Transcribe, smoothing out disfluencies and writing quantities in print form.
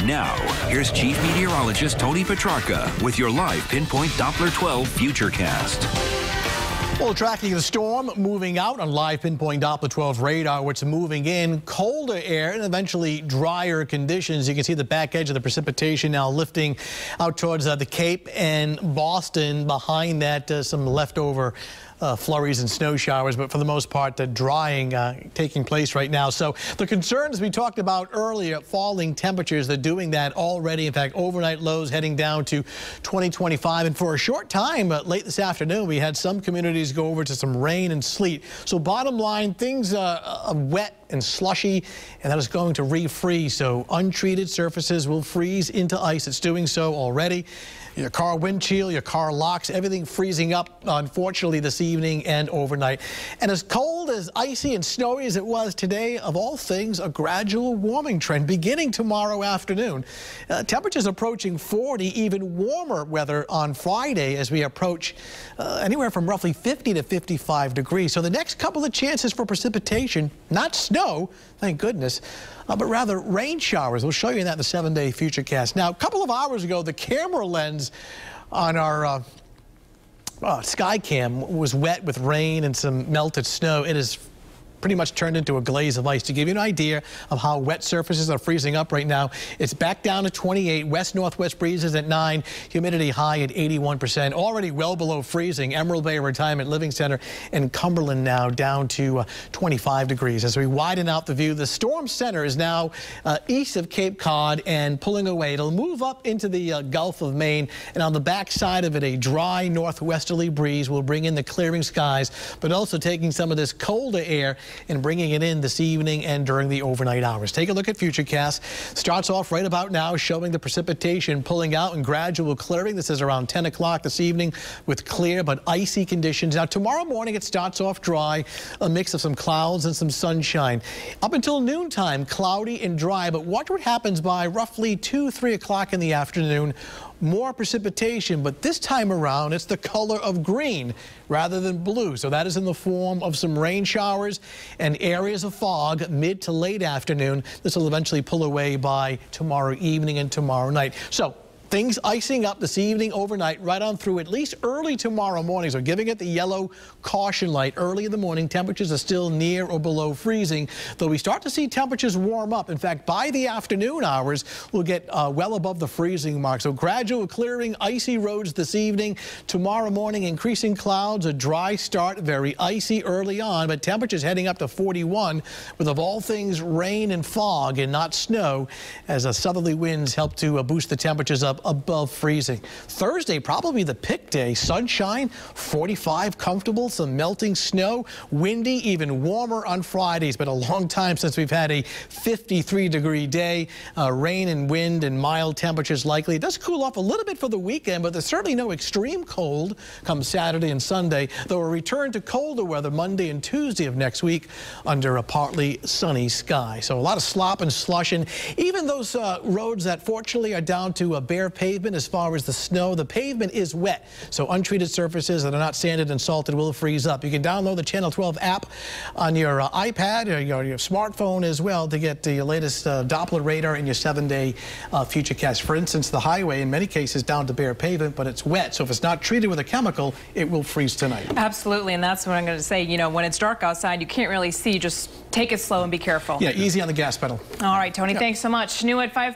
Now, here's Chief Meteorologist Tony Petrarca with your live Pinpoint Doppler 12 Futurecast. Well, tracking the storm moving out on live Pinpoint Doppler 12 radar, which is moving in colder air and eventually drier conditions. You can see the back edge of the precipitation now lifting out towards the Cape and Boston. Behind that, some leftover flurries and snow showers, but for the most part, the drying taking place right now. So the concerns we talked about earlier, falling temperatures, they're doing that already. In fact, overnight lows heading down to 20-25. And for a short time, late this afternoon, we had some communities go over to some rain and sleet. So bottom line, things are wet and slushy, and that is going to refreeze. So untreated surfaces will freeze into ice. It's doing so already. Your car windshield, your car locks, everything freezing up, unfortunately, this evening and overnight. And as cold, as icy and snowy as it was today, of all things, a gradual warming trend beginning tomorrow afternoon. Temperatures approaching 40, even warmer weather on Friday as we approach anywhere from roughly 50 to 55 degrees. So the next couple of chances for precipitation, not snow, thank goodness, but rather rain showers. We'll show you that in the 7-day Futurecast. Now, a couple of hours ago, the camera lens on our Skycam was wet with rain and some melted snow. It is pretty much turned into a glaze of ice. To give you an idea of how wet surfaces are freezing up right now, it's back down to 28, west-northwest breezes at 9, humidity high at 81%, already well below freezing. Emerald Bay Retirement Living Center in Cumberland now down to 25 degrees. As we widen out the view, the storm center is now east of Cape Cod and pulling away. It'll move up into the Gulf of Maine, and on the backside of it, a dry northwesterly breeze will bring in the clearing skies, but also taking some of this colder air and bringing it in this evening and during the overnight hours. Take a look at Futurecast. Starts off right about now showing the precipitation pulling out and gradual clearing. This is around 10 o'clock this evening with clear but icy conditions. Now tomorrow morning it starts off dry, a mix of some clouds and some sunshine. Up until noontime, cloudy and dry, but watch what happens by roughly 2-3 o'clock in the afternoon. More precipitation, but this time around it's the color of green rather than blue. So that is in the form of some rain showers and areas of fog mid to late afternoon. This will eventually pull away by tomorrow evening and tomorrow night. So things icing up this evening, overnight, right on through at least early tomorrow morning. So giving it the yellow caution light early in the morning. Temperatures are still near or below freezing, though we start to see temperatures warm up. In fact, by the afternoon hours, we'll get well above the freezing mark. So gradual clearing, icy roads this evening. Tomorrow morning, increasing clouds, a dry start, very icy early on, but temperatures heading up to 41 with, of all things, rain and fog and not snow as southerly winds help to boost the temperatures up above freezing. Thursday, probably the pick day. Sunshine, 45, comfortable, some melting snow, windy, even warmer on Friday. It's been a long time since we've had a 53-degree day. Rain and wind and mild temperatures likely. It does cool off a little bit for the weekend, but there's certainly no extreme cold come Saturday and Sunday, though a return to colder weather Monday and Tuesday of next week under a partly sunny sky. So a lot of slop and slush, and even those roads that fortunately are down to a bare pavement as far as the snow, the pavement is wet, so untreated surfaces that are not sanded and salted will freeze up. You can download the Channel 12 app on your iPad or your smartphone as well to get the latest Doppler radar in your 7-day Futurecast. For instance, the highway in many cases down to bare pavement, but it's wet, so if it's not treated with a chemical, it will freeze tonight. Absolutely, and that's what I'm going to say. You know, when it's dark outside, you can't really see. Just take it slow and be careful. Yeah, easy on the gas pedal. All right, Tony, thanks so much. New at 5.